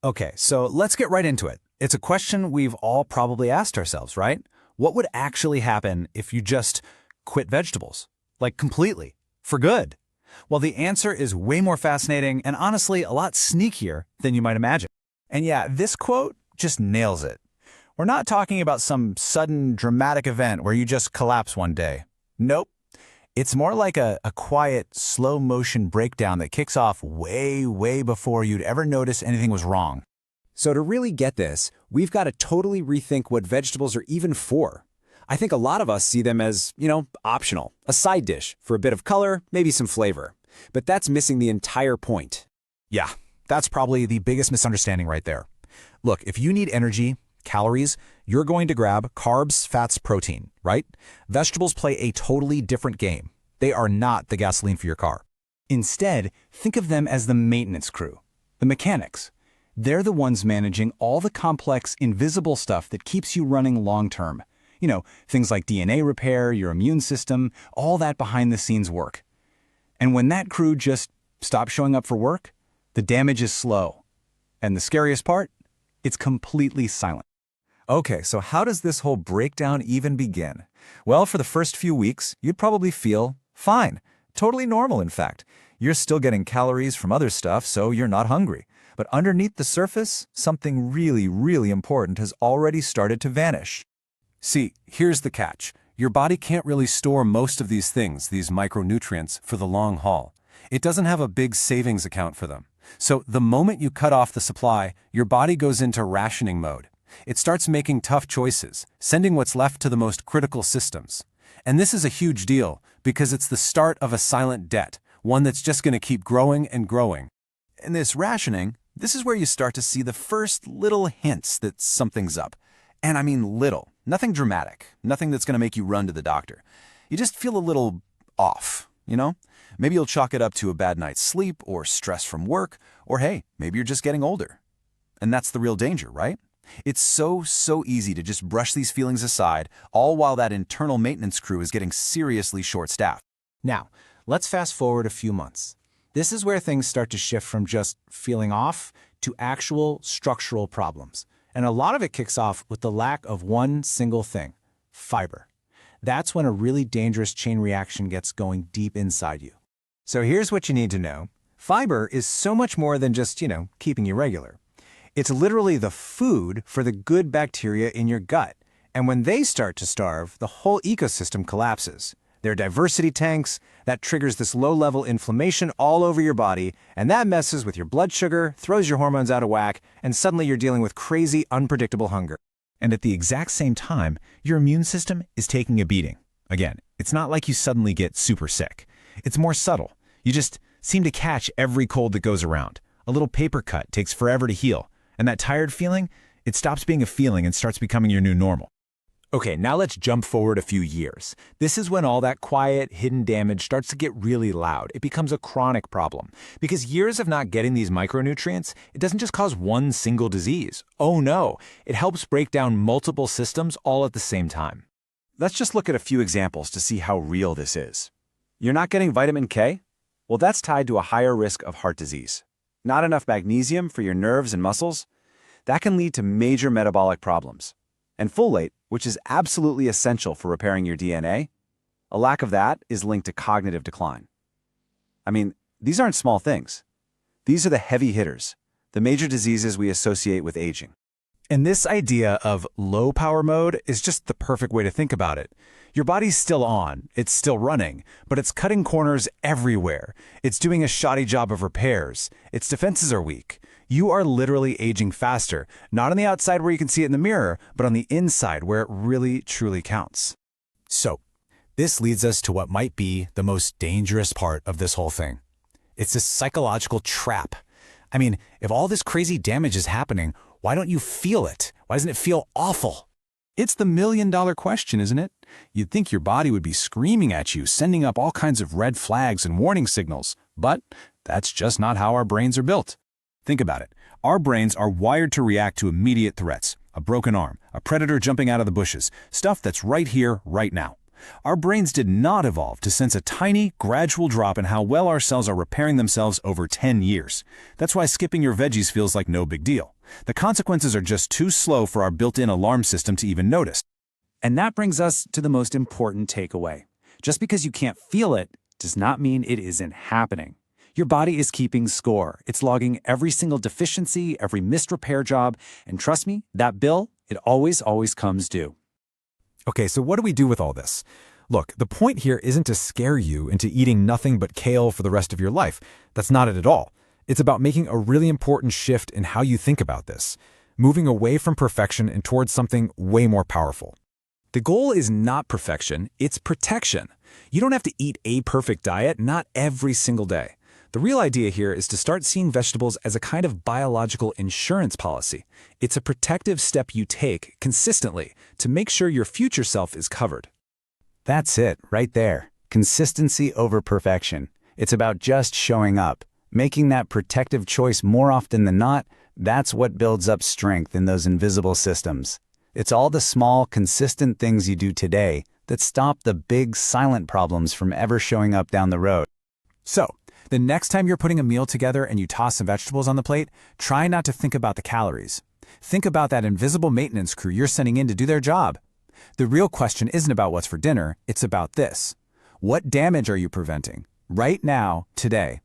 Okay, so let's get right into it. It's a question we've all probably asked ourselves, right? What would actually happen if you just quit vegetables? Like completely, for good? Well, the answer is way more fascinating and honestly a lot sneakier than you might imagine. And yeah, this quote just nails it. We're not talking about some sudden dramatic event where you just collapse one day. Nope. It's more like a quiet, slow-motion breakdown that kicks off way before you'd ever notice anything was wrong. So to really get this, we've got to totally rethink what vegetables are even for. I think a lot of us see them as, optional, a side dish for a bit of color, maybe some flavor. But that's missing the entire point. Yeah, that's probably the biggest misunderstanding right there. Look, if you need energy, calories, you're going to grab carbs, fats, protein, right? Vegetables play a totally different game. They are not the gasoline for your car. Instead, think of them as the maintenance crew, the mechanics. They're the ones managing all the complex, invisible stuff that keeps you running long-term. Things like DNA repair, your immune system, all that behind-the-scenes work. And when that crew just stops showing up for work, the damage is slow. And the scariest part? It's completely silent. Okay, so how does this whole breakdown even begin? Well, for the first few weeks, you'd probably feel fine. Totally normal, in fact. You're still getting calories from other stuff, so you're not hungry. But underneath the surface, something really important has already started to vanish. See, here's the catch. Your body can't really store most of these things, these micronutrients, for the long haul. It doesn't have a big savings account for them. So the moment you cut off the supply, your body goes into rationing mode. It starts making tough choices, sending what's left to the most critical systems. And this is a huge deal because it's the start of a silent debt, one that's just going to keep growing and growing. In this rationing, this is where you start to see the first little hints that something's up. And I mean little, nothing dramatic, nothing that's going to make you run to the doctor. You just feel a little off, Maybe you'll chalk it up to a bad night's sleep or stress from work, or hey, maybe you're just getting older. And that's the real danger, right? It's so easy to just brush these feelings aside, all while that internal maintenance crew is getting seriously short-staffed. Now, let's fast forward a few months. This is where things start to shift from just feeling off to actual structural problems. And a lot of it kicks off with the lack of one single thing, fiber. That's when a really dangerous chain reaction gets going deep inside you. So here's what you need to know. Fiber is so much more than just, keeping you regular. It's literally the food for the good bacteria in your gut. And when they start to starve, the whole ecosystem collapses. They're diversity tanks, that triggers this low-level inflammation all over your body, and that messes with your blood sugar, throws your hormones out of whack, and suddenly you're dealing with crazy, unpredictable hunger. And at the exact same time, your immune system is taking a beating. Again, it's not like you suddenly get super sick. It's more subtle. You just seem to catch every cold that goes around. A little paper cut takes forever to heal. And that tired feeling, it stops being a feeling and starts becoming your new normal. Okay, now let's jump forward a few years. This is when all that quiet, hidden damage starts to get really loud. It becomes a chronic problem. Because years of not getting these micronutrients, it doesn't just cause one single disease. Oh no, it helps break down multiple systems all at the same time. Let's just look at a few examples to see how real this is. You're not getting vitamin K? Well, that's tied to a higher risk of heart disease. Not enough magnesium for your nerves and muscles? That can lead to major metabolic problems. And folate, which is absolutely essential for repairing your DNA, a lack of that is linked to cognitive decline. I mean, these aren't small things. These are the heavy hitters, the major diseases we associate with aging. And this idea of low power mode is just the perfect way to think about it. Your body's still on, it's still running, but it's cutting corners everywhere. It's doing a shoddy job of repairs. Its defenses are weak. You are literally aging faster, not on the outside where you can see it in the mirror, but on the inside where it really, truly counts. So, this leads us to what might be the most dangerous part of this whole thing. It's this psychological trap. I mean, if all this crazy damage is happening, why don't you feel it? Why doesn't it feel awful? It's the million-dollar question, isn't it? You'd think your body would be screaming at you, sending up all kinds of red flags and warning signals, but that's just not how our brains are built. Think about it. Our brains are wired to react to immediate threats. A broken arm, a predator jumping out of the bushes, stuff that's right here, right now. Our brains did not evolve to sense a tiny, gradual drop in how well our cells are repairing themselves over 10 years. That's why skipping your veggies feels like no big deal. The consequences are just too slow for our built-in alarm system to even notice. And that brings us to the most important takeaway. Just because you can't feel it does not mean it isn't happening. Your body is keeping score. It's logging every single deficiency, every missed repair job, and trust me, that bill, it always comes due. Okay, so what do we do with all this? Look, the point here isn't to scare you into eating nothing but kale for the rest of your life. That's not it at all. It's about making a really important shift in how you think about this, moving away from perfection and towards something way more powerful. The goal is not perfection, it's protection. You don't have to eat a perfect diet, not every single day. The real idea here is to start seeing vegetables as a kind of biological insurance policy. It's a protective step you take consistently to make sure your future self is covered. That's it, right there. Consistency over perfection. It's about just showing up. Making that protective choice more often than not, that's what builds up strength in those invisible systems. It's all the small, consistent things you do today that stop the big, silent problems from ever showing up down the road. So, the next time you're putting a meal together and you toss some vegetables on the plate, try not to think about the calories. Think about that invisible maintenance crew you're sending in to do their job. The real question isn't about what's for dinner, it's about this. What damage are you preventing? Right now, today.